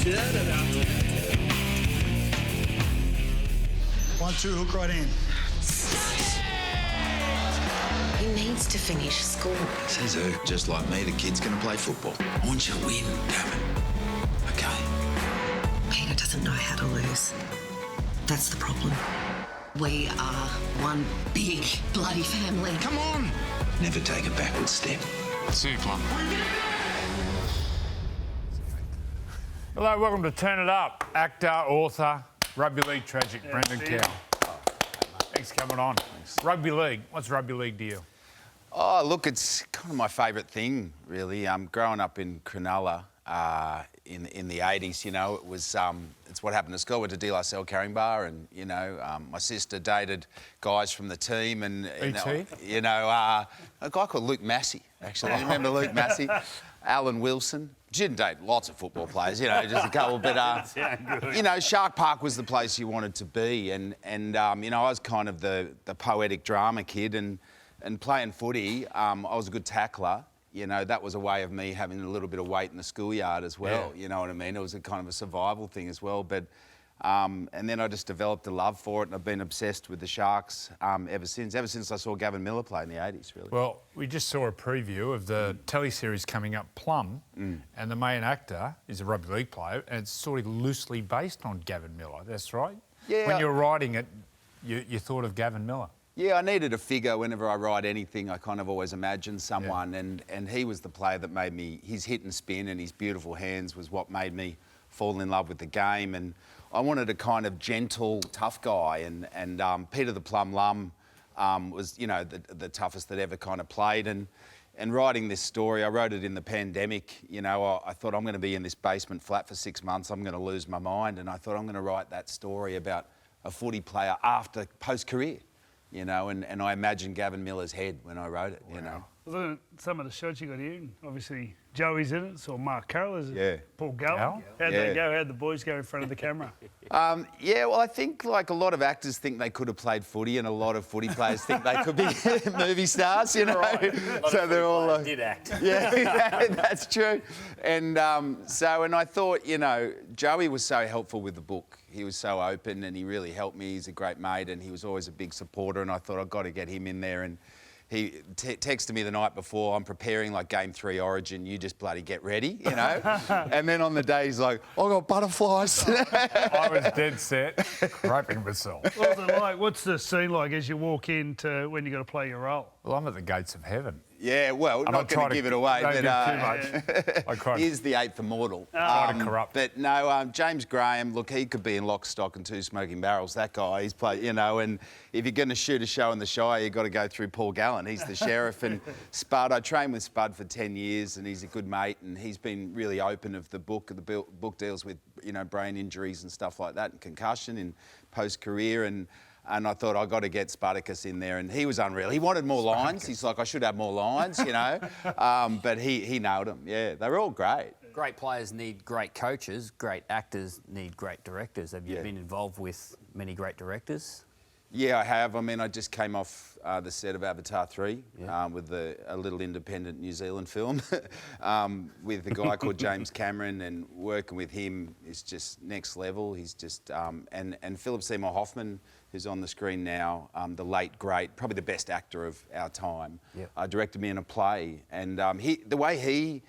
1-2, hook right in. He needs to finish school. Says who? Just like me, the kid's going to play football. I want you to win, Gavin. Okay. Peter doesn't know how to lose. That's the problem. We are one big bloody family. Come on! Never take a backward step. Super. Hello, welcome to Turn It Up. Actor, author, Rugby League tragic, Brendan Cowell. Thanks for coming on. Thanks. Rugby League. What's Rugby League to you? Oh, look, it's kind of my favourite thing, really. Growing up in Cronulla in the 80s, you know, it was it's what happened to school. Went to De La Salle Carrying Bar, and you know, my sister dated guys from the team, and you know, a guy called Luke Massey. Actually, you remember Luke Massey? Alan Wilson. She didn't date lots of football players, you know, just a couple. But you know, Shark Park was the place you wanted to be, and you know, I was kind of the poetic drama kid, and playing footy, I was a good tackler. You know, that was a way of me having a little bit of weight in the schoolyard as well. Yeah. You know what I mean? It was a kind of a survival thing as well. But and then I just developed a love for it, and I've been obsessed with the Sharks ever since. Ever since I saw Gavin Miller play in the 80s, really. Well, we just saw a preview of the teleseries coming up, Plum, and the main actor is a rugby league player, and it's sort of loosely based on Gavin Miller. That's right. Yeah. When you were writing it, you thought of Gavin Miller. Yeah, I needed a figure whenever I write anything. I kind of always imagine someone, and he was the player that made me. His hit and spin and his beautiful hands was what made me fall in love with the game. And I wanted a kind of gentle, tough guy. And Peter the Plum Lum was, you know, the toughest that ever kind of played. And writing this story, I wrote it in the pandemic. You know, I thought I'm going to be in this basement flat for 6 months. I'm going to lose my mind. And I thought I'm going to write that story about a footy player after post-career. You know, and I imagined Gavin Miller's head when I wrote it, you know. Look at some of the shots you got here. Obviously, Joey's in it, so Mark Carroll is it? Yeah. Paul Galvin. How'd they go? How'd the boys go in front of the camera? Yeah, well, I think like a lot of actors think they could have played footy, and a lot of footy players think they could be movie stars, you know. Right. So they're all did act. Yeah, that's true. And and I thought, you know, Joey was so helpful with the book. He was so open, and he really helped me. He's a great mate, and he was always a big supporter. And I thought I've got to get him in there. And he texted me the night before, I'm preparing like Game 3 Origin, you just bloody get ready, you know? And then on the day, he's like, I got butterflies. I was dead set, groping myself. What's it like? What's the scene like as you walk into when you got to play your role? Well, I'm at the gates of heaven. Yeah, well, not going to give it away, but too much. He's the eighth immortal. Try to corrupt. But no, James Graham, look, he could be in Lock, Stock and Two Smoking Barrels, that guy. He's played, you know, and if you're going to shoot a show in the Shire, you've got to go through Paul Gallen. He's the sheriff. And Spud, I trained with Spud for 10 years, and he's a good mate, and he's been really open of the book. The book deals with, you know, brain injuries and stuff like that, and concussion in post-career, and I thought, I've got to get Spartacus in there. And he was unreal. He wanted more lines. He's like, I should have more lines, you know. But he nailed them. Yeah, they were all great. Great players need great coaches. Great actors need great directors. Have you been involved with many great directors? Yeah, I have. I mean, I just came off the set of Avatar 3 with a little independent New Zealand film with a guy called James Cameron, and working with him is just next level. He's just... and Philip Seymour Hoffman, who's on the screen now, the late, great, probably the best actor of our time, directed me in a play. And the way he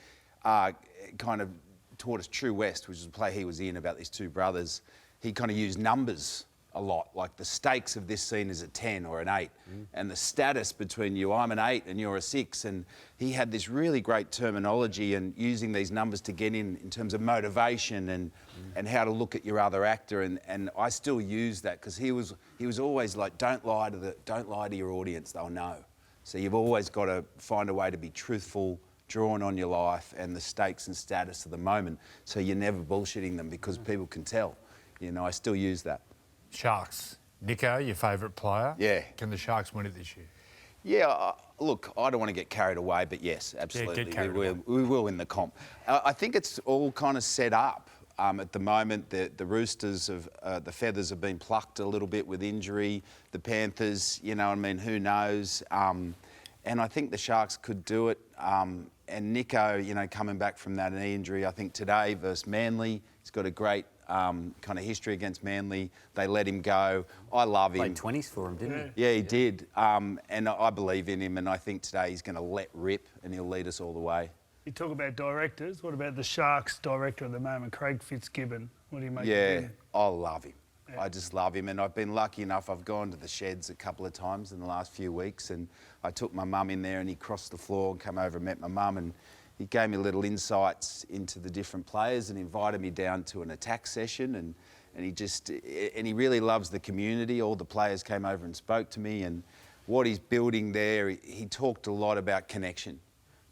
kind of taught us True West, which is a play he was in about these two brothers, he kind of used numbers a lot. Like the stakes of this scene is a 10 or an 8, and the status between you, I'm an 8 and you're a 6. And he had this really great terminology and using these numbers to get in terms of motivation and how to look at your other actor. And I still use that because he was always like, don't lie to your audience, they'll know. So you've always got to find a way to be truthful, drawn on your life and the stakes and status of the moment. So you're never bullshitting them because people can tell. You know, I still use that. Sharks. Nico, your favourite player. Yeah. Can the Sharks win it this year? Yeah, look, I don't want to get carried away, but yes, absolutely. We will in the comp. I think it's all kind of set up. At the moment, the Roosters, the feathers have been plucked a little bit with injury. The Panthers, you know, I mean, who knows? And I think the Sharks could do it. And Nico, you know, coming back from that knee injury, I think today versus Manly, He's got a great kind of history against Manly. They let him go. I love him. Played 20s for him, didn't Yeah, he did. And I believe in him, and I think today he's going to let rip and he'll lead us all the way. You talk about directors. What about the Sharks director at the moment, Craig Fitzgibbon? What do you make of Yeah, him? I love him. Yeah. I just love him, and I've been lucky enough. I've gone to the sheds a couple of times in the last few weeks, and I took my mum in there, and he crossed the floor and came over and met my mum, and he gave me little insights into the different players and invited me down to an attack session, and he really loves the community. All the players came over and spoke to me, and what he's building there, he talked a lot about connection.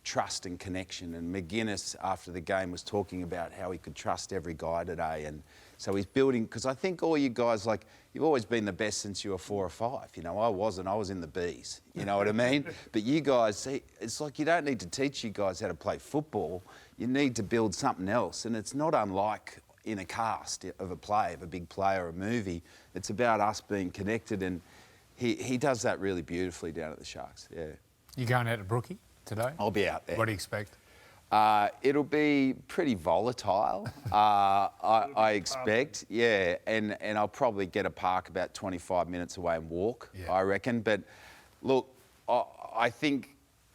Trust and connection, and McGuinness after the game was talking about how he could trust every guy today, and so he's building, because I think all you guys, like, you've always been the best since you were 4 or 5. You know, I wasn't. I was in the Bs. You know what I mean? But you guys, see, it's like you don't need to teach you guys how to play football. You need to build something else, and it's not unlike in a cast of a play, of a big play or a movie. It's about us being connected, and he does that really beautifully down at the Sharks. Yeah. You going out to Brookie today? I'll be out there. What do you expect? It'll be pretty volatile, I expect, yeah, and I'll probably get a park about 25 minutes away and walk, I reckon. But look, I think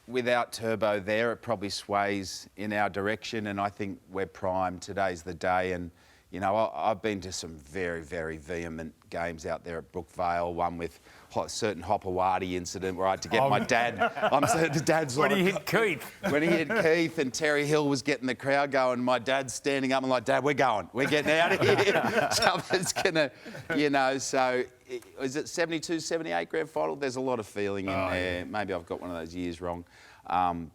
without Turbo there, it probably sways in our direction, and I think we're primed. Today's the day, and you know, I've been to some very, very vehement games out there at Brookvale, one with a certain Hopewadi incident where I had to get my dad. The dad's When like, he hit Keith. When he hit Keith and Terry Hill was getting the crowd going, my dad's standing up and like, Dad, we're going. We're getting out of here. Something's going to, you know, so is it 72, 78 grand final? There's a lot of feeling in there. Maybe I've got one of those years wrong.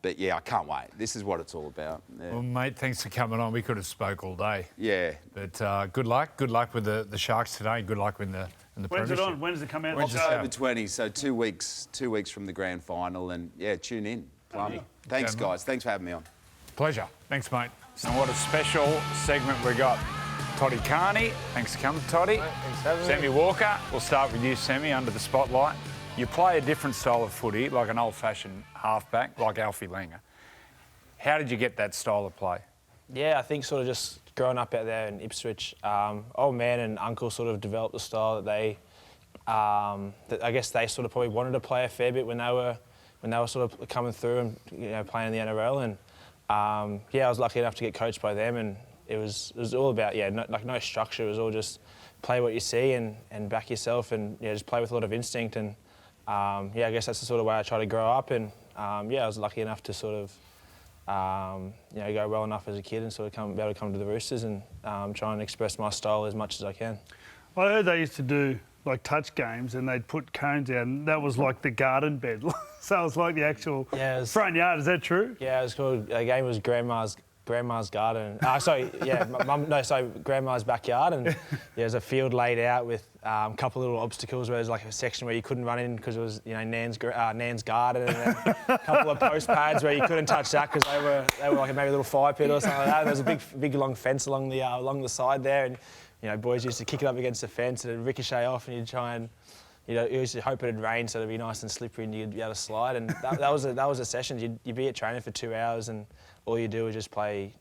But yeah, I can't wait. This is what it's all about. Yeah. Well, mate, thanks for coming on. We could have spoke all day. Yeah. But good luck. Good luck with the Sharks today. Good luck in the When's it premiership. on? When does it come out? October 20, so 2 weeks from the grand final, and yeah, tune in. Plummy. Thanks, guys. Thanks for having me on. Pleasure. Thanks, mate. So what a special segment we got. Toddy Carney, thanks for coming, Toddy. Thanks for having me. Sammy Walker, we'll start with you, Sammy, under the spotlight. You play a different style of footy, like an old-fashioned halfback, like Alfie Langer. How did you get that style of play? Yeah, I think sort of just growing up out there in Ipswich, old man and uncle sort of developed the style that they, that I guess they sort of probably wanted to play a fair bit when they were sort of coming through and, you know, playing in the NRL. And yeah, I was lucky enough to get coached by them, and it was all about no structure. It was all just play what you see and back yourself, and just play with a lot of instinct. And I guess that's the sort of way I try to grow up. And I was lucky enough to sort of go well enough as a kid and sort of be able to come to the Roosters and try and express my style as much as I can. I heard they used to do like touch games and they'd put cones out, and that was like the garden bed. So it was like the actual front yard. Is that true? Yeah, it was called. The game was Grandma's garden. Grandma's backyard, and there's a field laid out with a couple of little obstacles where there's like a section where you couldn't run in because it was Nan's garden, and then a couple of post pads where you couldn't touch that because they were like maybe a little fire pit or something like that. And there was a big long fence along the side there, and boys used to kick it up against the fence and it'd ricochet off, and you'd try and you used to hope it'd rain so it'd be nice and slippery and you'd be able to slide. And that was a session. You'd be at training for 2 hours and all you do is just play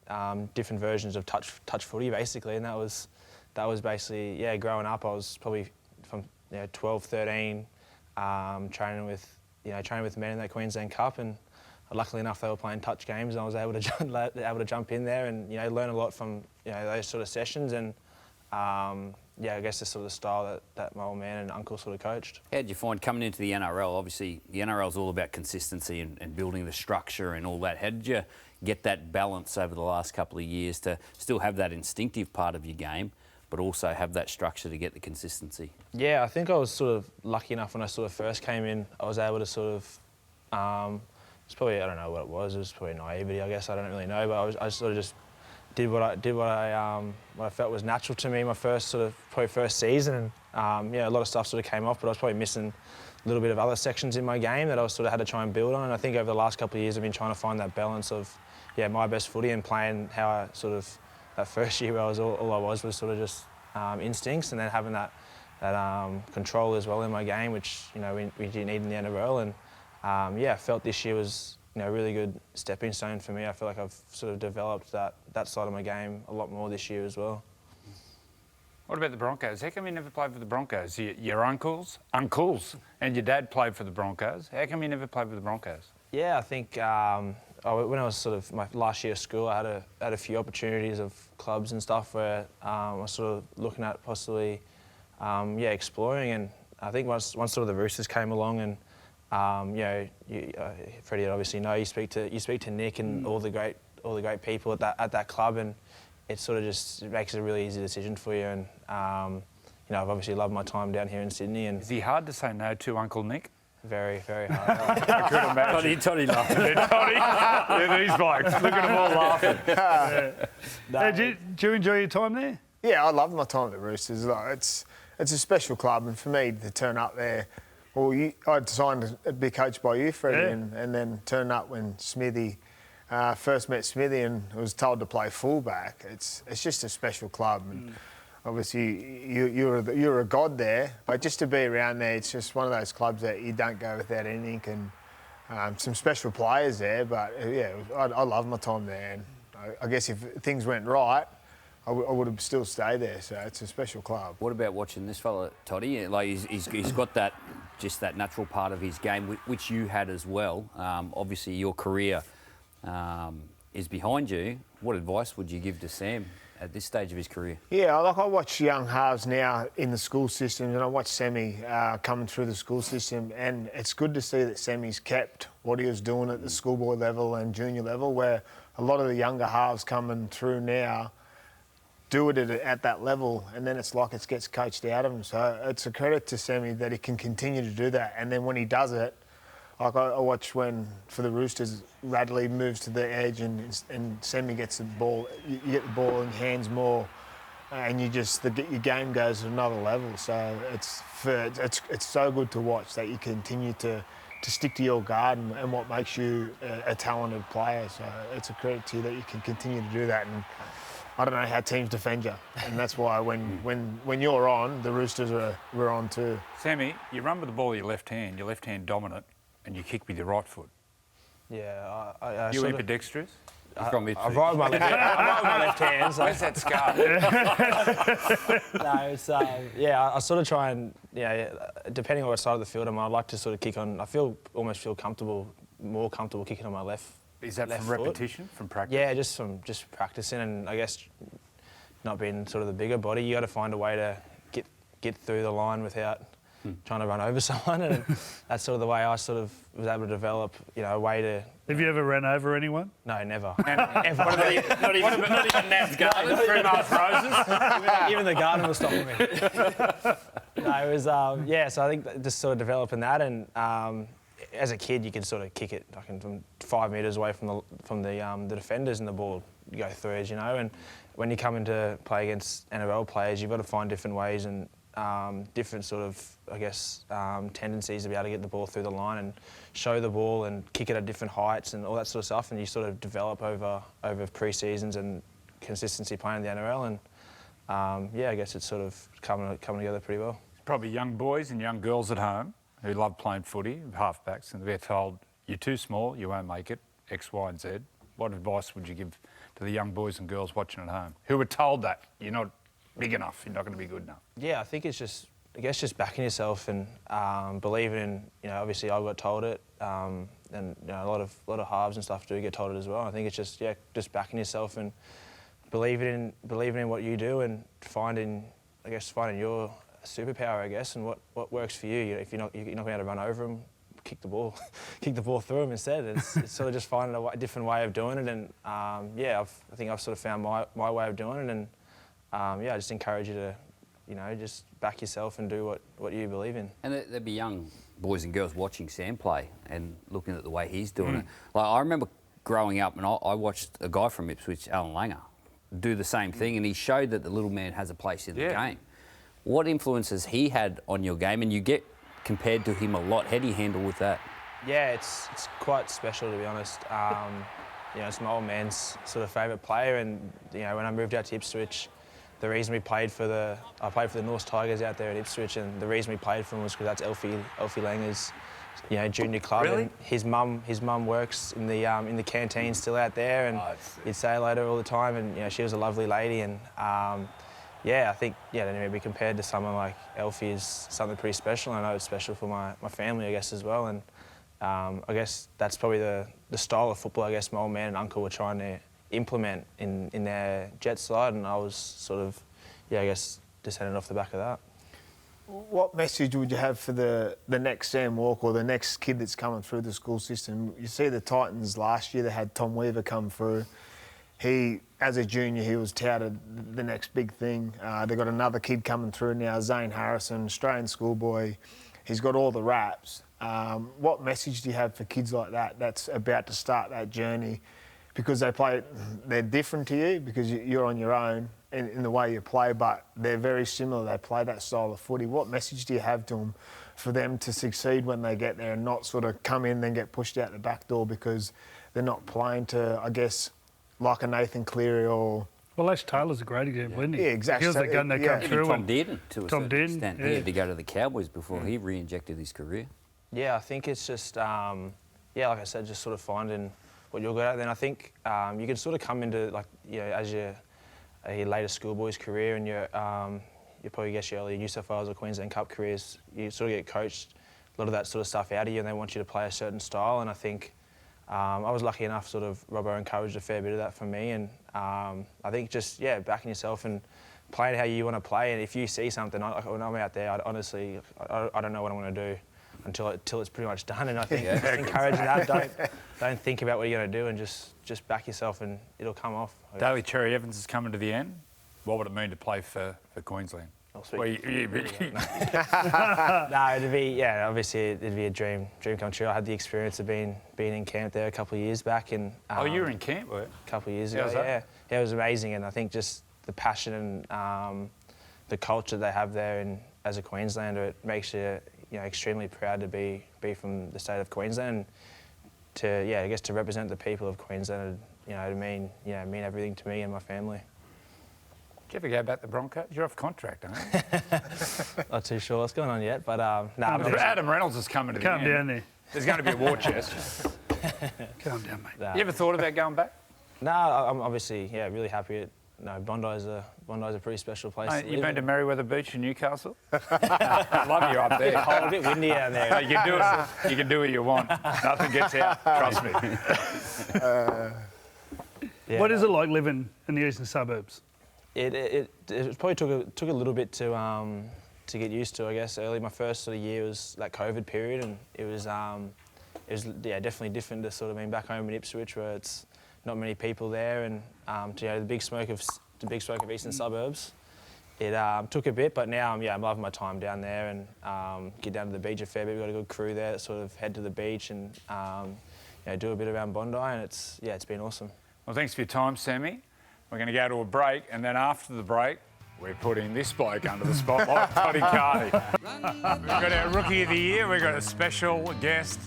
different versions of touch footy basically, and that was basically growing up. I was probably from 12, 13, training with men in that Queensland Cup, and luckily enough they were playing touch games, and I was able to jump in there and learn a lot from those sort of sessions. And I guess that's sort of the style that my old man and uncle sort of coached. How did you find coming into the NRL? Obviously, the NRL is all about consistency and building the structure and all that. How did you get that balance over the last couple of years to still have that instinctive part of your game, but also have that structure to get the consistency? Yeah, I think I was sort of lucky enough when I sort of first came in. I was able to sort of, it's probably, I don't know what it was probably naivety, I guess, I don't really know, but I sort of just did what I felt was natural to me my first season, and a lot of stuff sort of came off, but I was probably missing a little bit of other sections in my game that I sort of had to try and build on. And I think over the last couple of years I've been trying to find that balance of my best footy and playing how I sort of, that first year where all I was sort of just instincts, and then having that control as well in my game, which we didn't need in the NRL. And I felt this year was a really good stepping stone for me. I feel like I've sort of developed that side of my game a lot more this year as well. What about the Broncos? How come you never played for the Broncos? Your uncles, and your dad played for the Broncos. How come you never played for the Broncos? Yeah, I think when I was sort of my last year of school, I had a few opportunities of clubs and stuff where I was sort of looking at possibly, exploring. And I think once sort of the Roosters came along, and Freddie, obviously know you speak to Nick and all the great people at that club, and it sort of just makes it a really easy decision for you. And I've obviously loved my time down here in Sydney. And is he hard to say no to, Uncle Nick? Very, very hard. I could imagine. Toddy laughing. Toddy, these blokes, look at them all laughing. Hey, did you enjoy your time there? Yeah, I loved my time at the Roosters. Like, it's a special club, and for me to turn up there, I'd signed to be coached by you, Freddie, and then turn up when Smithy first met Smithy and was told to play fullback. It's just a special club. And obviously, you're a god there, but just to be around there, it's just one of those clubs that you don't go without anything. And some special players there, but I love my time there. And I guess if things went right, I would have still stayed there. So it's a special club. What about watching this fella, Toddy? Like he's got that natural part of his game, which you had as well. Obviously, your career is behind you. What advice would you give to Sam at this stage of his career? Yeah, I watch young halves now in the school system, and I watch Sammy coming through the school system, and it's good to see that Sammy's kept what he was doing at the schoolboy level and junior level, where a lot of the younger halves coming through now do it at that level, and then it's like it gets coached out of him. So it's a credit to Sammy that he can continue to do that, and then when he does it, like I watch when, for the Roosters, Radley moves to the edge and Sammy gets the ball. You get the ball in your hands more, and your game goes to another level. So it's so good to watch that you continue to stick to your guard and what makes you a talented player. So it's a credit to you that you can continue to do that. And I don't know how teams defend you, and that's why when you're on, the Roosters were on too. Sammy, you run with the ball with your left hand dominant, and you kick with your right foot. Yeah, I you ambidextrous? I ride with my left hand. So. Where's that scar? No, it's I sort of try and depending on what side of the field I'm on, I like to sort of kick on. I almost feel more comfortable kicking on my left. Is that from repetition, from practice? Yeah, just from practicing, and I guess not being sort of the bigger body, you got to find a way to get through the line without trying to run over someone, and that's sort of the way I sort of was able to develop, a way to. Have you ever ran over anyone? No, never. Ever. Not even Nat's garden, 3 miles roses. Even the garden was stopping me. No, it was so I think just sort of developing that, and as a kid you could sort of kick it from 5 metres away from the defenders, and the ball go through it, and when you come into play against NRL players, you've got to find different ways and different sort of, tendencies to be able to get the ball through the line and show the ball and kick it at different heights and all that sort of stuff, and you sort of develop over pre-seasons and consistency playing in the NRL, and I guess it's sort of coming together pretty well. Probably young boys and young girls at home who love playing footy, halfbacks, and they're told, you're too small, you won't make it, X, Y and Z. What advice would you give to the young boys and girls watching at home who were told that you're not big enough, you're not going to be good enough? Yeah, I think it's just backing yourself and believing in, obviously I got told it, and a lot of halves and stuff do get told it as well. I think it's just backing yourself and believing in what you do and finding your superpower, and what works for you. If you're not going to be able to run over them, kick the ball through them instead. It's sort of just finding a different way of doing it, and I think I've sort of found my way of doing it, and I just encourage you to, just back yourself and do what you believe in. And there'd be young boys and girls watching Sam play and looking at the way he's doing it. Like I remember growing up, and I watched a guy from Ipswich, Alan Langer, do the same thing, and he showed that the little man has a place in the game. What influence has he had on your game? And you get compared to him a lot. How do you handle with that? Yeah, it's quite special, to be honest. It's my old man's sort of favourite player, and when I moved out to Ipswich, the reason I played for the North Tigers out there at Ipswich, and the reason we played for him was because that's Elfie Langer's junior club. Really? And his mum works in the canteen still out there, and he'd say hello to her all the time, and she was a lovely lady, and yeah, I think maybe compared to someone like Elfie is something pretty special. I know it's special for my family, I guess, as well. And I guess that's probably the style of football I guess my old man and uncle were trying to implement in their jet side, and I was sort of, I guess, descended off the back of that. What message would you have for the next Sam Walker or the next kid that's coming through the school system? You see the Titans last year, they had Tom Weaver come through. He, as a junior, he was touted the next big thing. They've got another kid coming through now, Zane Harrison, Australian schoolboy. He's got all the raps. What message do you have for kids like that that's about to start that journey? Because they're different to you because you're on your own in the way you play, but they're very similar. They play that style of footy. What message do you have to them for them to succeed when they get there and not sort of come in then get pushed out the back door because they're not playing to, I guess, like a Nathan Cleary or... Well, Ash Taylor's a great example, isn't he? Yeah, exactly. He was that gun that come through. Tom Dearden, to a Tom certain Dearden, extent. yeah. He had to go to the Cowboys before he re-injected his career. Yeah, I think it's just, like I said, just sort of finding what you're good at. Then I think you can sort of come into, like, as your later schoolboys career and your probably guess your early New South Wales or Queensland Cup careers, you sort of get coached a lot of that sort of stuff out of you, and they want you to play a certain style. And I think I was lucky enough, sort of, Robbo encouraged a fair bit of that from me. And I think just, backing yourself and playing how you want to play. And if you see something, when I'm out there, I don't know what I'm going to do until it's pretty much done. And I think just encouraging that, don't think about what you're going to do and just back yourself and it'll come off. Daly Cherry Evans is coming to the end. What would it mean to play for Queensland? No, it'd be obviously it'd be a dream come true. I had the experience of being in camp there a couple of years back, and you were in camp, were you? A couple of years ago. Yeah, it was amazing, and I think just the passion and the culture they have there, and as a Queenslander, it makes you extremely proud to be from the state of Queensland, and to I guess to represent the people of Queensland. To mean everything to me and my family. Did you ever go back to the Broncos? You're off contract, aren't you? Not too sure what's going on yet, but Adam Reynolds is coming to the end. Come down there. There's going to be a war chest. Calm down, mate. You ever thought about going back? No, I'm obviously really happy. Bondi's a pretty special place. You've been to Merriweather Beach in Newcastle? I love you up there. Cold, a bit windy down there. You can do what you want. Nothing gets out. Trust me. What is it like living in the eastern suburbs? It probably took a little bit to get used to. I guess early my first sort of year was that COVID period, and it was definitely different to sort of being back home in Ipswich where it's not many people there, and the big smoke of eastern suburbs. It took a bit, but now I'm loving my time down there and get down to the beach a fair bit. We've got a good crew there that sort of head to the beach and do a bit around Bondi, and it's been awesome. Well, thanks for your time, Sammy. We're going to go to a break, and then after the break, we're putting this bloke under the spotlight, Todd Carney. We've got our Rookie of the Year. We've got a special guest,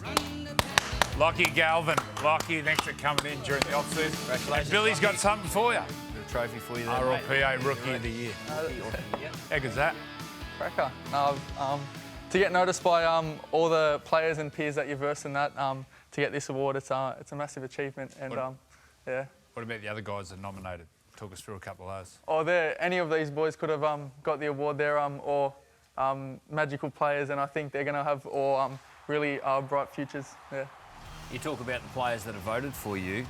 Lachlan Galvin. Lachie, thanks for coming in during the off-season. Congratulations. Billy's got something for you. A trophy for you there, RLPA Rookie of the Year. How good's that? Cracker. To get noticed by all the players and peers that you've versed in that, to get this award, it's a massive achievement. And What about the other guys that are nominated? Talk us through a couple of those. Any of these boys could have got the award there, or magical players, and I think they're going to have really bright futures. Yeah. You talk about the players that have voted for you.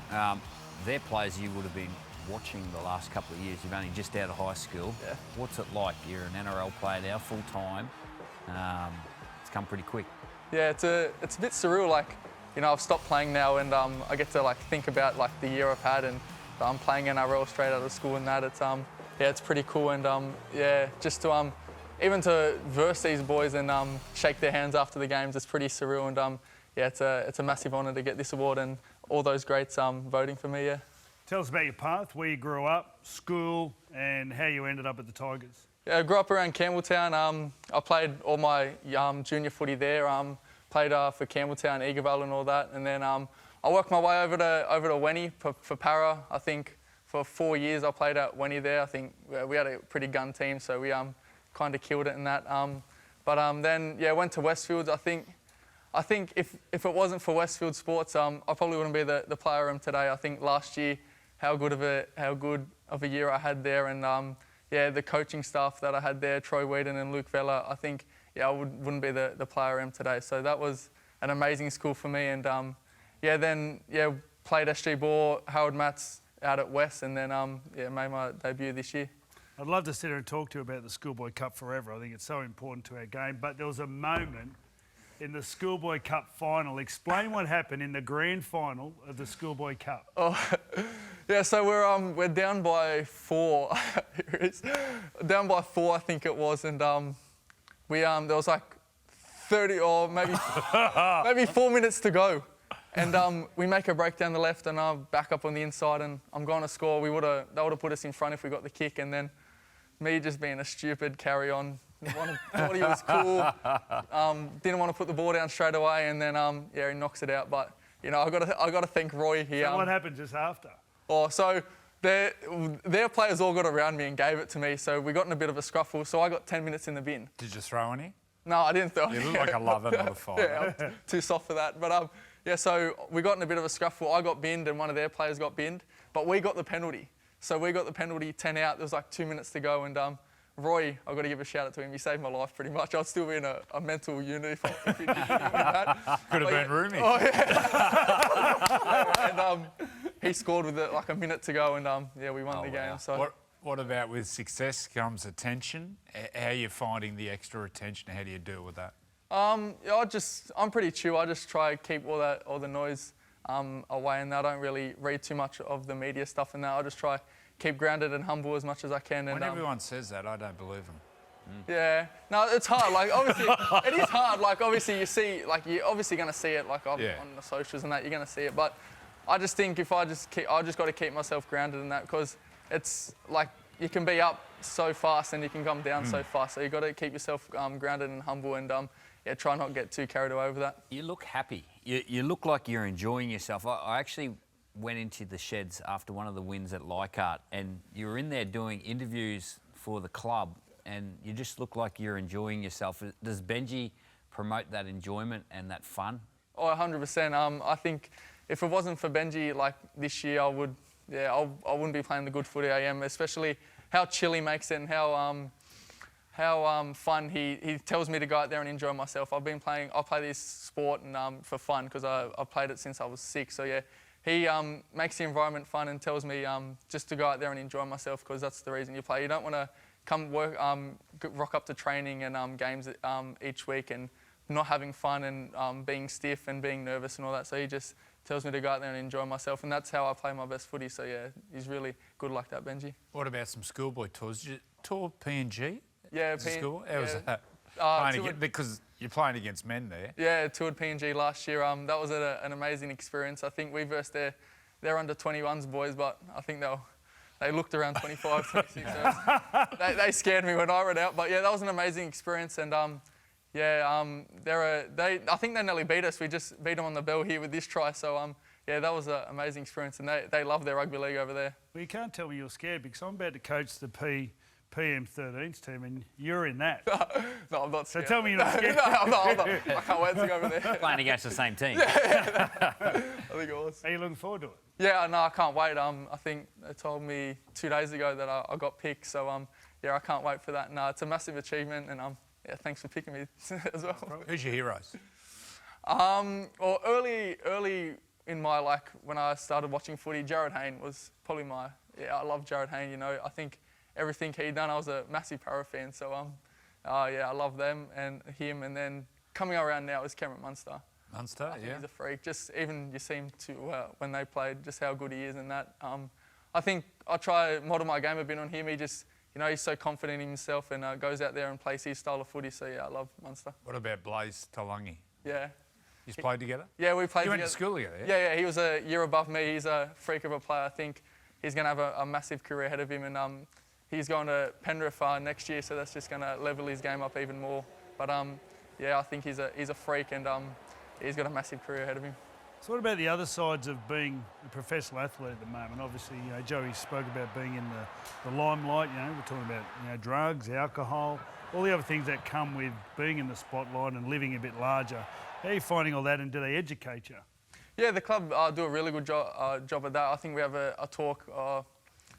They're players you would have been watching the last couple of years. You've only just out of high school. Yeah. What's it like? You're an NRL player now, full time. It's come pretty quick. Yeah, it's a bit surreal. I've stopped playing now, and I get to think about the year I've had, and I'm playing NRL straight out of school, and that it's pretty cool, and just to even to verse these boys and shake their hands after the games, it's pretty surreal, and it's a massive honour to get this award and all those greats voting for me. Yeah. Tell us about your path, where you grew up, school, and how you ended up at the Tigers. Yeah, I grew up around Campbelltown. I played all my junior footy there. Played for Campbelltown, Eaglevale and all that. And then I worked my way over to Wenny for Para. I think for 4 years I played at Wenny there. I think we had a pretty gun team, so we kind of killed it in that. Then went to Westfields. I think if it wasn't for Westfield Sports, I probably wouldn't be the player I am today. I think last year how good of a year I had there, and the coaching staff that I had there, Troy Whedon and Luke Vella, I think, I wouldn't be the player I am today. So that was an amazing school for me. And played SG Ball, Howard Matts out at West, and then made my debut this year. I'd love to sit here and talk to you about the Schoolboy Cup forever. I think it's so important to our game. But there was a moment in the Schoolboy Cup final. Explain what happened in the grand final of the Schoolboy Cup. Oh, yeah. So we're down by 4. Here it is. Down by 4, I think it was, and there was like 30 or maybe 4 minutes to go. And we make a break down the left, and I'm back up on the inside, and I'm going to score. They would have put us in front if we got the kick, and then me just being a stupid carry-on, thought he was cool, didn't want to put the ball down straight away, and then he knocks it out. But I got to thank Roy here. So what happened just after? Oh, so their players all got around me and gave it to me, so we got in a bit of a scruffle. So I got 10 minutes in the bin. Did you throw any? No, I didn't throw any. You look like a lover, not a fighter. I'm too soft for that. But so we got in a bit of a scuffle. I got binned and one of their players got binned, but we got the penalty. So we got the penalty, 10 out. There was like 2 minutes to go, and Roy, I've got to give a shout out to him. He saved my life pretty much. I'd still be in a mental unit if he didn't do that. Could have been roomy. Oh, yeah. And he scored with like a minute to go, and we won the game. Wow. So. What about with success comes attention? How are you finding the extra attention? How do you deal with that? I'm pretty chill. I just try to keep all the noise away, and I don't really read too much of the media stuff and that. I just try keep grounded and humble as much as I can. When everyone says that, I don't believe them. Yeah, no, it's hard. Like obviously, it is hard. Like obviously, you see, like you're obviously going to see it, like on the socials and that. You're going to see it, but I just think if I just got to keep myself grounded in that, because it's like you can be up so fast and you can come down so fast. So you got to keep yourself grounded and humble, and try not get too carried away with that. You look happy. You look like you're enjoying yourself. I actually went into the sheds after one of the wins at Leichhardt, and you were in there doing interviews for the club, and you just look like you're enjoying yourself. Does Benji promote that enjoyment and that fun? Oh, 100%. I think if it wasn't for Benji, like this year, I wouldn't be playing the good footy I am, especially how chill he makes it and how fun he tells me to go out there and enjoy myself. I play this sport and for fun, because I played it since I was 6. So yeah, he makes the environment fun and tells me just to go out there and enjoy myself, because that's the reason you play. You don't want to come work, rock up to training and games each week and not having fun and being stiff and being nervous and all that. So he just tells me to go out there and enjoy myself, and that's how I play my best footy. So yeah, he's really good like that, Benji. What about some schoolboy tours? Did you tour PNG? Yeah, school. How was that? Because you're playing against men there. Yeah, toured PNG last year. That was an amazing experience. I think we versed their under 21s boys, but I think they looked around 25, 26. So they scared me when I ran out. But yeah, that was an amazing experience, and I think they nearly beat us. We just beat them on the bell here with this try. So that was an amazing experience, and they love their rugby league over there. Well, you can't tell me you're scared, because I'm about to coach the PM13s team, and you're in that. No, I'm not scared. So tell me you're not scared. No, I'm not. I can't wait to go over there. Playing against the same team. I think it was. Are you looking forward to it? Yeah, no, I can't wait. I think they told me 2 days ago that I got picked, so I can't wait for that. No, it's a massive achievement, and thanks for picking me as well. Who's your heroes? Well, early in my when I started watching footy, Jared Hayne was probably I love Jared Hayne. I think everything he done, I was a massive Para fan, so I love them and him. And then coming around now is Cameron Munster. Munster, I think he's a freak. Just even you see him when they played, just how good he is, and that. I think I try to model my game a bit on him. He just, he's so confident in himself and goes out there and plays his style of footy. So yeah, I love Munster. What about Blaze Talangi? Yeah. You played together? Yeah, we played together. You went to school together, yeah? Yeah, he was a year above me. He's a freak of a player. I think he's going to have a massive career ahead of him, and he's going to Penrith next year, so that's just going to level his game up even more. But I think he's a freak, and he's got a massive career ahead of him. So what about the other sides of being a professional athlete at the moment? Obviously, Joey spoke about being in the limelight. We're talking about drugs, alcohol, all the other things that come with being in the spotlight and living a bit larger. How are you finding all that, and do they educate you? Yeah, the club do a really good job at that. I think we have a talk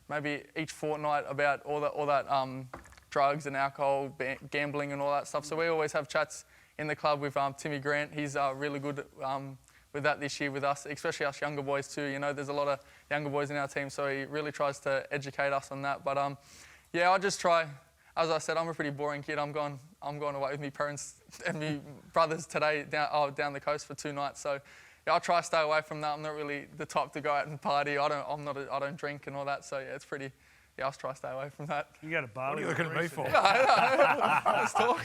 maybe each fortnight about all that drugs and alcohol, gambling and all that stuff. So we always have chats in the club with Timmy Grant. He's really good with that this year with us, especially us younger boys too. You know, there's a lot of younger boys in our team, so he really tries to educate us on that. But yeah, I just try. As I said, I'm a pretty boring kid. I'm going away with my parents and my brothers today down the coast for 2 nights. So yeah, I'll try to stay away from that. I'm not really the type to go out and party. I don't drink and all that. So yeah, it's pretty. Yeah, I'll try to stay away from that. You go to Bali. What are you looking at me for? Let's talk.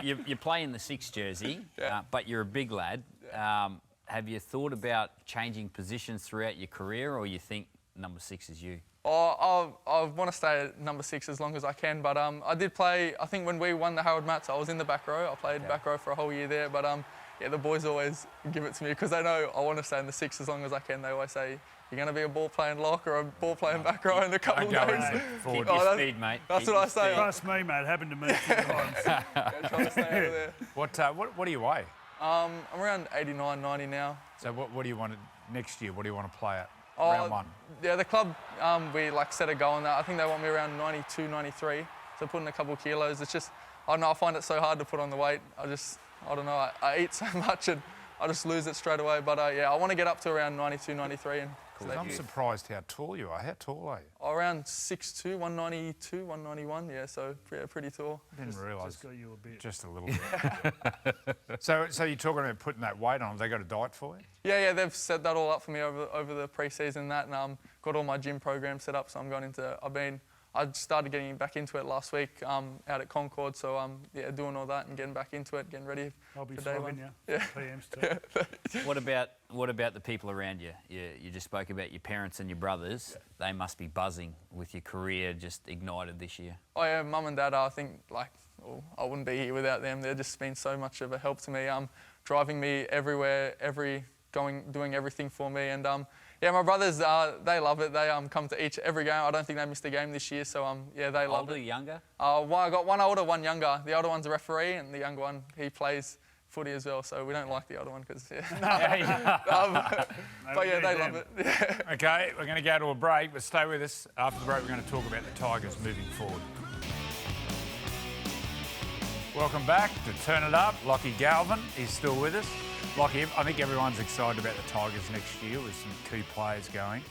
You play in the 6 jersey, Yeah. but you're a big lad. Have you thought about changing positions throughout your career, or you think number 6 is you? I want to stay at number 6 as long as I can, but I did play. I think when we won the Harold Mats, I was in the back row. I played back row for a whole year there, but yeah, the boys always give it to me because they know I want to stay in the 6 as long as I can. They always say, you're going to be a ball-playing lock or a ball-playing back row in a couple of days. Keep your speed, mate. That's what I say. Trust me, mate. Happened to me 2 times. Try to stay over there. What do you weigh? I'm around 89, 90 now. So what do you want next year? What do you want to play at? Round 1. Yeah, the club, we set a goal on that. I think they want me around 92, 93. So putting a couple of kilos. It's just, I don't know, I find it so hard to put on the weight. I don't know, I eat so much and I just lose it straight away. But yeah, I want to get up to around 92, 93. And I'm surprised how tall you are. How tall are you? Around 6'2", 192, 191. Yeah, so yeah, pretty tall. Didn't realise. Just got you a bit. Just a little bit. So you're talking about putting that weight on. Have they got a diet for you? Yeah, they've set that all up for me over the pre-season and that, and got all my gym programs set up. So I'm going into. I started getting back into it last week out at Concord. So yeah, doing all that and getting back into it, getting ready I'll be for day one. you. Yeah. PMs too. What about the people around you? You just spoke about your parents and your brothers. Yeah. They must be buzzing with your career just ignited this year. Oh yeah, mum and dad. I think I wouldn't be here without them. They've just been so much of a help to me. Driving me everywhere, doing everything for me, and yeah, my brothers, they love it. They come to every game. I don't think they missed a game this year, so yeah, they love it. Older, younger? I got one older, one younger. The older one's a referee, and the younger one, he plays footy as well, so we don't like the older one because, yeah. But yeah, they love it. Yeah. Okay, we're going to go to a break, but stay with us. After the break, we're going to talk about the Tigers moving forward. Welcome back to Turn It Up. Lachlan Galvin is still with us. Lachie, I think everyone's excited about the Tigers next year with some key players going.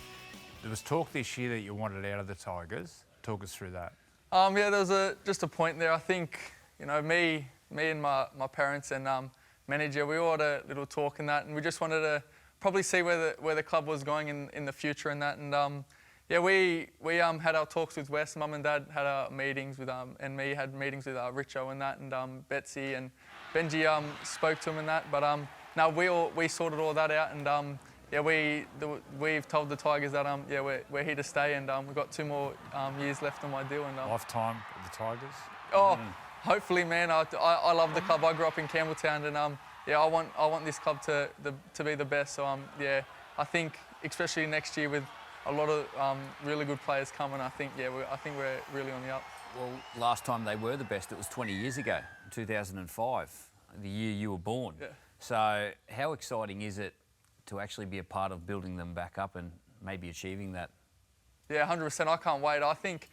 There was talk this year that you wanted out of the Tigers. Talk us through that. Yeah, there was just a point there. I think, you know, me and my parents and manager, we all had a little talk and that, and we just wanted to probably see where the club was going in the future and that. And yeah, we had our talks with Wes. Mum and Dad had our meetings with and me had meetings with Richo and that, and Betsy and Benji spoke to him and that. But no, we sorted all that out, and yeah, we've told the Tigers that yeah, we're here to stay, and we've got 2 more years left on my deal. And lifetime with the Tigers. Oh, hopefully, man. I love the club. I grew up in Campbelltown, and yeah, I want this club to be the best. So yeah, I think especially next year with a lot of really good players coming, I think we're really on the up. Well, last time they were the best, it was 20 years ago, 2005, the year you were born. Yeah. So how exciting is it to actually be a part of building them back up and maybe achieving that? Yeah, 100%. I can't wait. I think,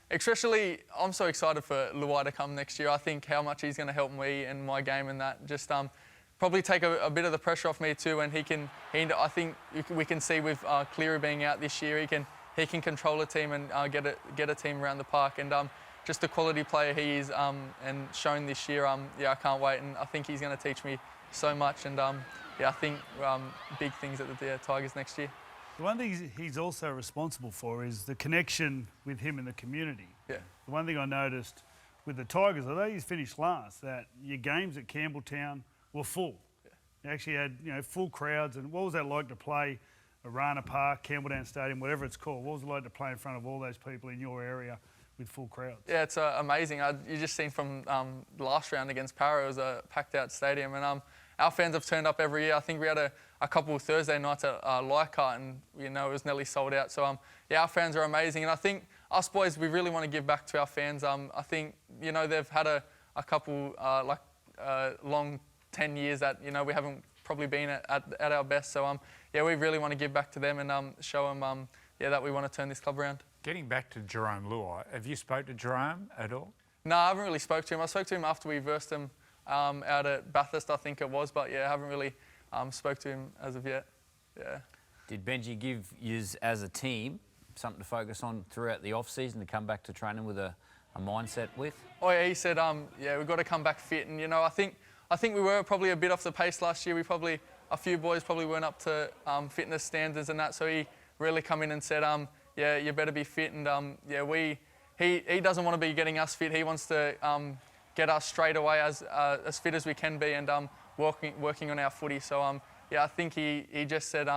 especially, I'm so excited for Luai to come next year. I think how much he's going to help me in my game and that. Just probably take a bit of the pressure off me too. And I think we can see with Cleary being out this year, he can control a team and get a team around the park. And just the quality player he is and shown this year, yeah, I can't wait. And I think he's going to teach me so much. And yeah, I think big things at the Tigers next year. The one thing he's also responsible for is the connection with him in the community. Yeah. The one thing I noticed with the Tigers, although he's finished last, that your games at Campbelltown were full. Yeah. You actually had full crowds. And what was that like to play Arana Park, Campbelltown Stadium, whatever it's called? What was it like to play in front of all those people in your area with full crowds? Yeah, it's amazing. You just seen from the last round against Para, it was a packed out stadium, and our fans have turned up every year. I think we had a couple of Thursday nights at Leichhardt, and it was nearly sold out. So yeah, our fans are amazing, and I think us boys, we really want to give back to our fans. I think they've had a couple long 10 years that we haven't probably been at our best. So yeah, we really want to give back to them and show them that we want to turn this club around. Getting back to Jerome Luai, have you spoke to Jerome at all? No, I haven't really spoke to him. I spoke to him after we versed him out at Bathurst, I think it was, but yeah, I haven't really spoke to him as of yet. Yeah. Did Benji give you as a team something to focus on throughout the off-season to come back to training with a mindset with? Oh yeah, he said, we've got to come back fit, and I think we were probably a bit off the pace last year. A few boys probably weren't up to fitness standards and that, so he really come in and said, you better be fit, and he doesn't want to be getting us fit. He wants to get us straight away as fit as we can be, and working on our footy. So I think he just said,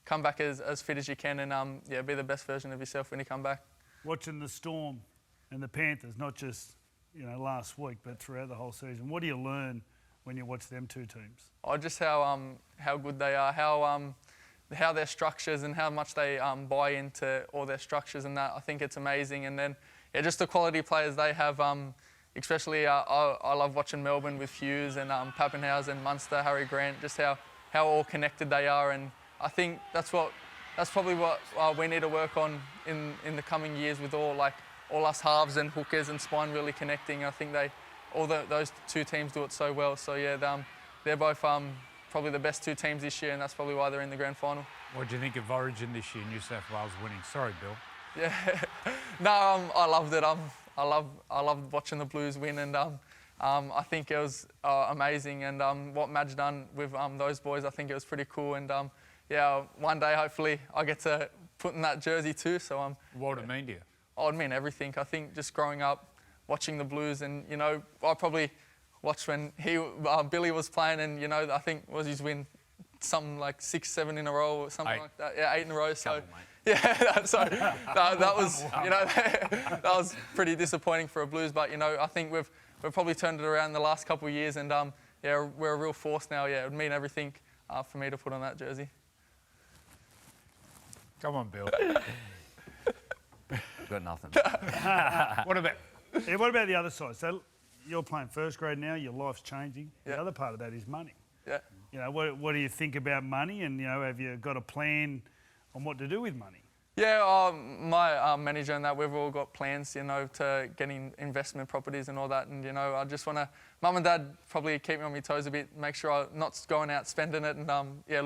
come back as fit as you can, and be the best version of yourself when you come back. Watching the Storm and the Panthers, not just last week, but throughout the whole season, what do you learn when you watch them two teams? Oh, just how good they are, how their structures and how much they buy into all their structures and that. I think it's amazing. And then just the quality players they have. Especially I love watching Melbourne with Hughes and Pappenhausen, Munster, Harry Grant. Just how all connected they are, and I think that's probably what we need to work on in the coming years with all us halves and hookers and spine really connecting. I think those two teams do it so well. So yeah, they're both probably the best two teams this year, and that's probably why they're in the grand final. What do you think of Origin this year, New South Wales winning? Sorry, Bill. Yeah, no, I loved it. I loved watching the Blues win, and I think it was amazing. And what Madge done with those boys, I think it was pretty cool. And one day hopefully I get to put in that jersey too. So what would it mean to you? Oh, it mean everything. I think just growing up, watching the Blues, and I probably watched when Billy was playing, and I think was his win something like 6, 7 in a row or something like that. Yeah, 8 in a row. So. Yeah, so that was that was pretty disappointing for a Blues, but I think we've probably turned it around the last couple of years, and we're a real force now. Yeah, it would mean everything for me to put on that jersey. Come on, Bill. Got nothing. What about the other side? So you're playing first grade now. Your life's changing. The other part of that is money. Yeah. What do you think about money? And have you got a plan on what to do with money? Yeah, my manager and that, we've all got plans, to getting investment properties and all that. And, I just want to, Mum and Dad probably keep me on my toes a bit, make sure I'm not going out spending it and,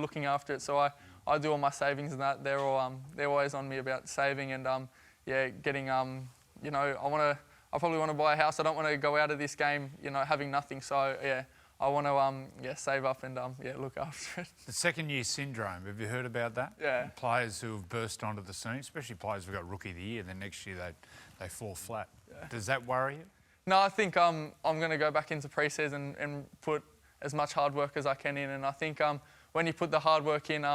looking after it. So I do all my savings and that. They're always on me about saving and, getting, I probably want to buy a house. I don't want to go out of this game, having nothing. So, I want to save up and look after it. The second-year syndrome, have you heard about that? Yeah. Players who have burst onto the scene, especially players who've got Rookie of the Year, then next year they fall flat. Yeah. Does that worry you? No, I think I'm going to go back into pre-season and put as much hard work as I can in, and I think when you put the hard work in,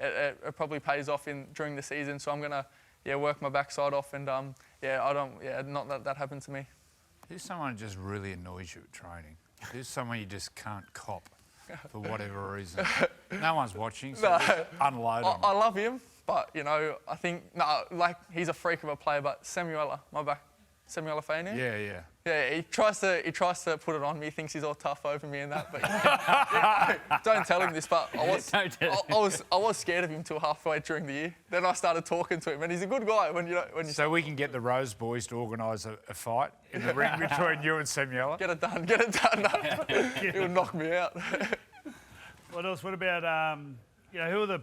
it probably pays off during the season. So I'm going to work my backside off, and not that happened to me. Who's someone who just really annoys you at training? Who's someone you just can't cop for whatever reason? No one's watching, so just unload on. I love him, but I think he's a freak of a player. But Samuela, Samuela Fainu. Yeah. Yeah, he tries to put it on me. He thinks he's all tough over me and that. But don't tell him this. But I was scared of him till halfway during the year. Then I started talking to him, and he's a good guy. So we can get the Rose boys to organise a fight in the ring between you and Samuela. Get it done. He'll knock me out. What else? What about who are the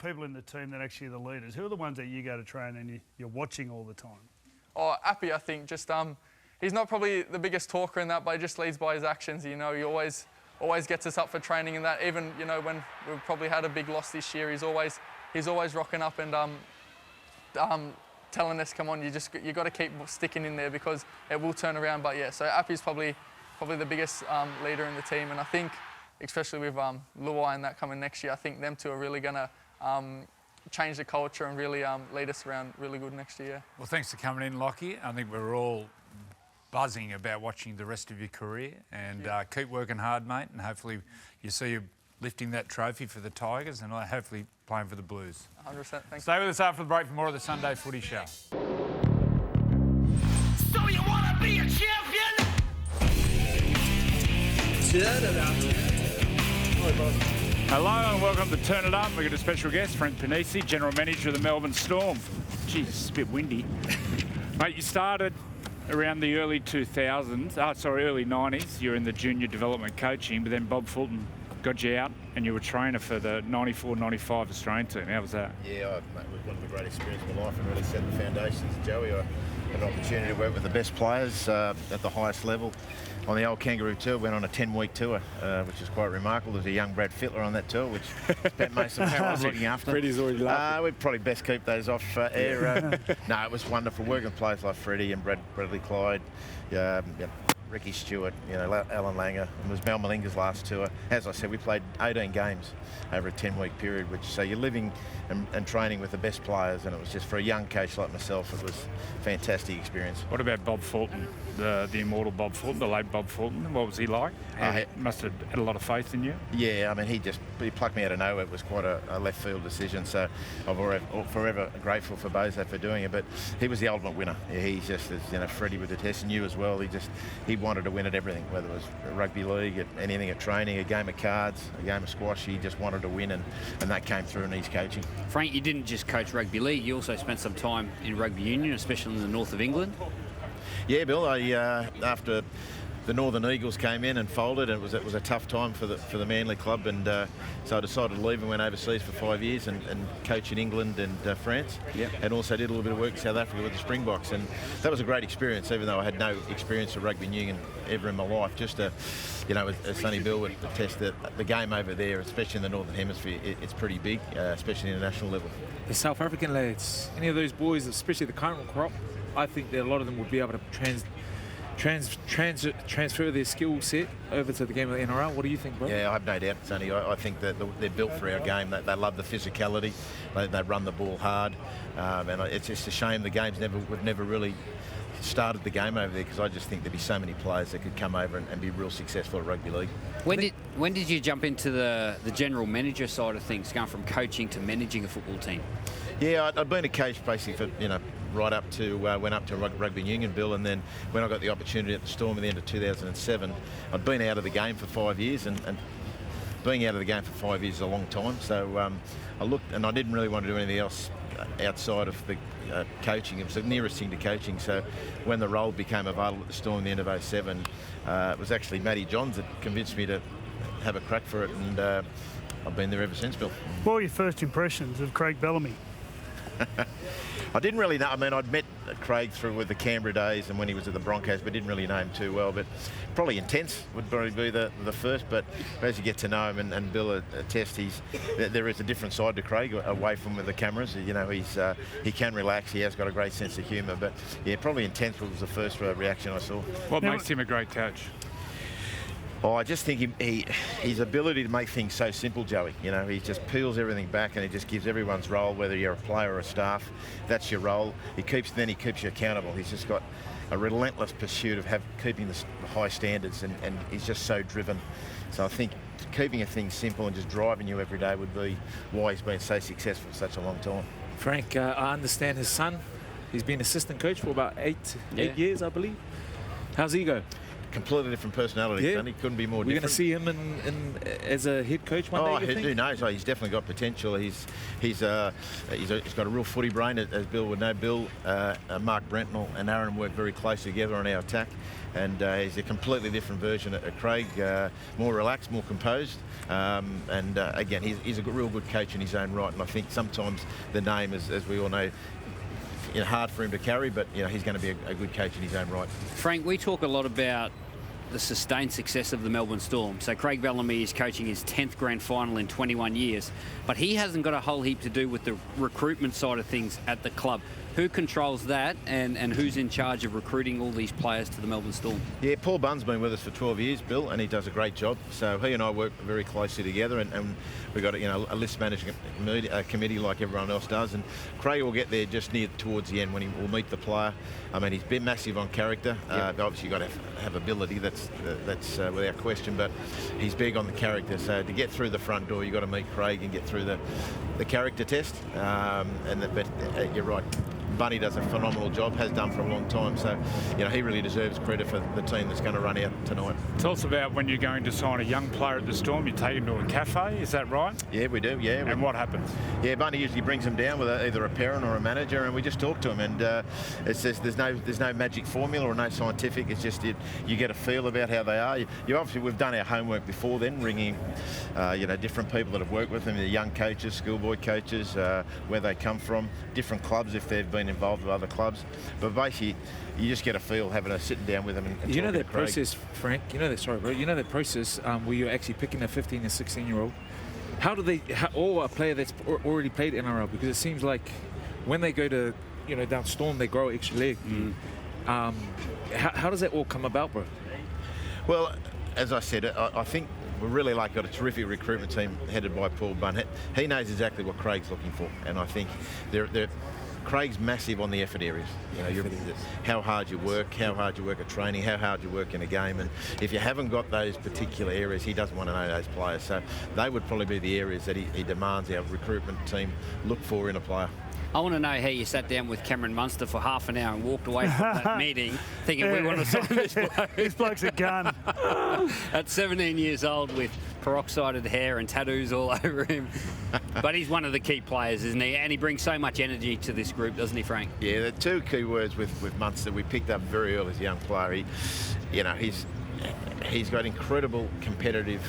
people in the team that actually are the leaders? Who are the ones that you go to train and you're watching all the time? Oh, Appy, I think. Just he's not probably the biggest talker in that, but he just leads by his actions. He always gets us up for training and that. Even when we've probably had a big loss this year, he's always rocking up and telling us, come on, you got to keep sticking in there because it will turn around. But so Appy's probably the biggest leader in the team, and I think especially with Luai and that coming next year, I think them two are really going to change the culture and really lead us around really good next year. Well, thanks for coming in, Lockie. I think we're all buzzing about watching the rest of your career, and keep working hard, mate, and hopefully you see you lifting that trophy for the Tigers and hopefully playing for the Blues. 100%, thanks. Stay with us after the break for more of the Sunday Footy Show. So you want to be a champion? Hi, bud. Hello and welcome to Turn It Up. We've got a special guest, Frank Ponissi, General Manager of the Melbourne Storm. Geez, it's a bit windy. Mate, you started around the early 90s. You were in the junior development coaching, but then Bob Fulton got you out and you were trainer for the 94-95 Australian team. How was that? Yeah, mate, it was one of the great experiences of my life and really set the foundations. Joey, I had an opportunity to work with the best players at the highest level. On the old Kangaroo tour, went on a 10-week tour, which is quite remarkable. There's a young Brad Fittler on that tour, which spent most of the time looking after. Freddie's already laughing. We'd probably best keep those off air. No, it was wonderful working with players like Freddie and Bradley Clyde, Ricky Stewart, Alan Langer. It was Mal Malinga's last tour. As I said, we played 18 games over a 10-week period, so you're living and training with the best players, and it was just, for a young coach like myself, it was a fantastic experience. What about Bob Fulton, the immortal Bob Fulton, the late Bob Fulton? What was he like? He must have had a lot of faith in you. Yeah, I mean, he plucked me out of nowhere. It was quite a left field decision, so I'm forever grateful for Bozo for doing it. But he was the ultimate winner. He's just, as Freddie with the test, and you as well. He wanted to win at everything, whether it was rugby league, at anything, at training, a game of cards, a game of squash. He just wanted to win, and that came through in his coaching. Frank, you didn't just coach rugby league, you also spent some time in rugby union, especially in the north of England. Yeah, Bill, after the Northern Eagles came in and folded, it was a tough time for the Manly club, and so I decided to leave and went overseas for 5 years and coached in England and France. Yep. And also did a little bit of work in South Africa with the Springboks, and that was a great experience, even though I had no experience of rugby union ever in my life. Just as Sonny Bill would attest, that the game over there, especially in the Northern Hemisphere, it's pretty big, especially at international level. The South African lads, any of those boys, especially the current crop, I think that a lot of them would be able to transfer their skill set over to the game of the NRL. What do you think, bro? Yeah, I have no doubt, Sonny. I think that they're built for our game. They love the physicality. They run the ball hard, and it's just a shame the game's we've never really started the game over there, because I just think there'd be so many players that could come over and be real successful at rugby league. When did you jump into the general manager side of things, going from coaching to managing a football team? Yeah, I'd been a coach basically for right up to went up to rugby union, Bill, and then when I got the opportunity at the Storm at the end of 2007, I'd been out of the game for 5 years, and being out of the game for 5 years is a long time. So I looked, and I didn't really want to do anything else outside of the coaching. It was the nearest thing to coaching. So when the role became available at the Storm at the end of 2007, it was actually Matty Johns that convinced me to have a crack for it, and I've been there ever since, Bill. What were your first impressions of Craig Bellamy? I didn't really know. I mean, I'd met Craig through with the Canberra days and when he was at the Broncos, but didn't really know him too well. But probably intense would probably be the first. But as you get to know him, and Bill attests, there is a different side to Craig away from the cameras. He can relax. He has got a great sense of humour. But yeah, probably intense was the first reaction I saw. What makes him a great coach? Oh, I just think his ability to make things so simple, Joey. He just peels everything back, and he just gives everyone's role, whether you're a player or a staff, that's your role. He keeps you accountable. He's just got a relentless pursuit of keeping the high standards, and he's just so driven. So I think keeping a thing simple and just driving you every day would be why he's been so successful for such a long time. Frank, I understand his son. He's been assistant coach for about eight years, I believe. How's he go? Completely different personality, yeah. Sonny. Couldn't be more different. We're going to see him as a head coach one day, you think? Who knows? He's definitely got potential. He's got a real footy brain, as Bill would know. Bill, Mark Brentnell and Aaron work very closely together on our attack, and he's a completely different version of Craig, more relaxed, more composed, and again, he's a real good coach in his own right, and I think sometimes the name, as we all know, hard for him to carry, but he's going to be a good coach in his own right. Frank, we talk a lot about the sustained success of the Melbourne Storm. So Craig Bellamy is coaching his 10th grand final in 21 years, but he hasn't got a whole heap to do with the recruitment side of things at the club. Who controls that, and who's in charge of recruiting all these players to the Melbourne Storm? Yeah, Paul Bunn's been with us for 12 years, Bill, and he does a great job. So he and I work very closely together, and we've got a list management committee like everyone else does. And Craig will get there just towards the end when he will meet the player. I mean, he's been massive on character. Yep. Obviously, you've got to have ability. That's without question. But he's big on the character. So to get through the front door, you've got to meet Craig and get through the character test. But you're right. Bunny does a phenomenal job, has done for a long time. So, you know, he really deserves credit for the team that's going to run out tonight. Tell us about when you're going to sign a young player at the Storm. You take him to a cafe, is that right? Yeah, we do. Yeah. And what happens? Yeah, Bunny usually brings him down with either a parent or a manager, and we just talk to him. And it's just, there's no magic formula or no scientific. It's just you get a feel about how they are. You obviously, we've done our homework before then, ringing you know, different people that have worked with them, the young coaches, schoolboy coaches, where they come from, different clubs if they've been involved with other clubs. But basically, you just get a feel having a sitting down with them and you know talking that to Craig. process, Frank. You know that. Sorry, bro. You know that process where you're actually picking a 15 and 16-year-old. How do they, or a player that's already played NRL? Because it seems like when they go to, you know, down Storm, they grow extra leg. How does that all come about, bro? Well, as I said, I think we really got a terrific recruitment team headed by Paul Bunn. He knows exactly what Craig's looking for, and I think Craig's massive on the effort areas. You know, how hard you work at training, how hard you work in a game, and if you haven't got those particular areas, he doesn't want to know those players. So they would probably be the areas that he demands our recruitment team look for in a player. I want to know how you sat down with Cameron Munster for half an hour and walked away from that meeting thinking we want to sign this bloke. This bloke's a gun. At 17 years old with peroxided hair and tattoos all over him. But he's one of the key players, isn't he? And he brings so much energy to this group, doesn't he, Frank? Yeah, the two key words with Munster we picked up very early as a young player. He's got incredible competitive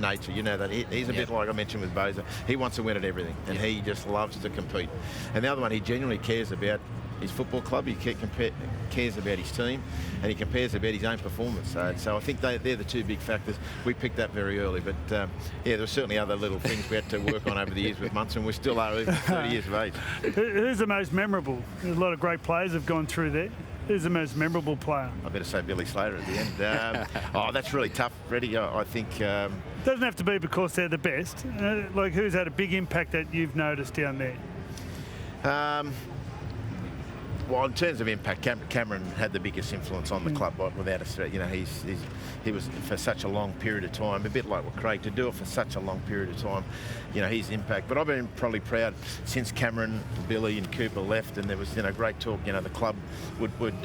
nature. You know that he's a bit like I mentioned with Boza. He wants to win at everything, and he just loves to compete. And the other one, he genuinely cares about his football club. He cares about his team, and he cares about his own performance. So I think they're the two big factors. We picked that very early, but yeah, there were certainly other little things we had to work on over the years with Munster, and we still are even 30 years of age. Who's the most memorable? There's a lot of great players have gone through there. Who's the most memorable player? I better say Billy Slater at the end. Oh, that's really tough, Freddie. I think... doesn't have to be because they're the best. Like, who's had a big impact that you've noticed down there? Well, in terms of impact, Cameron had the biggest influence on the club, without a threat. You know, he was for such a long period of time, a bit like with Craig, to do it for such a long period of time. You know, his impact. But I've been probably proud since Cameron, Billy, and Cooper left, and there was great talk. You know, the club would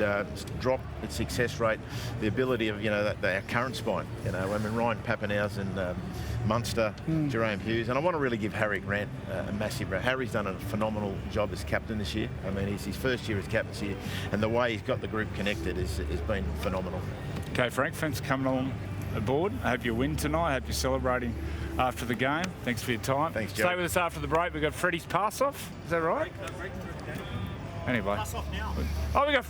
drop its success rate, the ability of our current spine. You know, I mean Ryan Pappenhausen, Munster, Jerome Hughes, and I want to really give Harry Grant a massive round. Harry's done a phenomenal job as captain this year. I mean, it's his first year as captaincy, and the way he's got the group connected has been phenomenal. Okay, Frank, thanks for coming on aboard. I hope you win tonight. I hope you're celebrating after the game. Thanks for your time. Thanks, Joe. Stay with us after the break. We've got Freddie's pass-off. Is that right? Anyway. Pass off now. Oh, we got...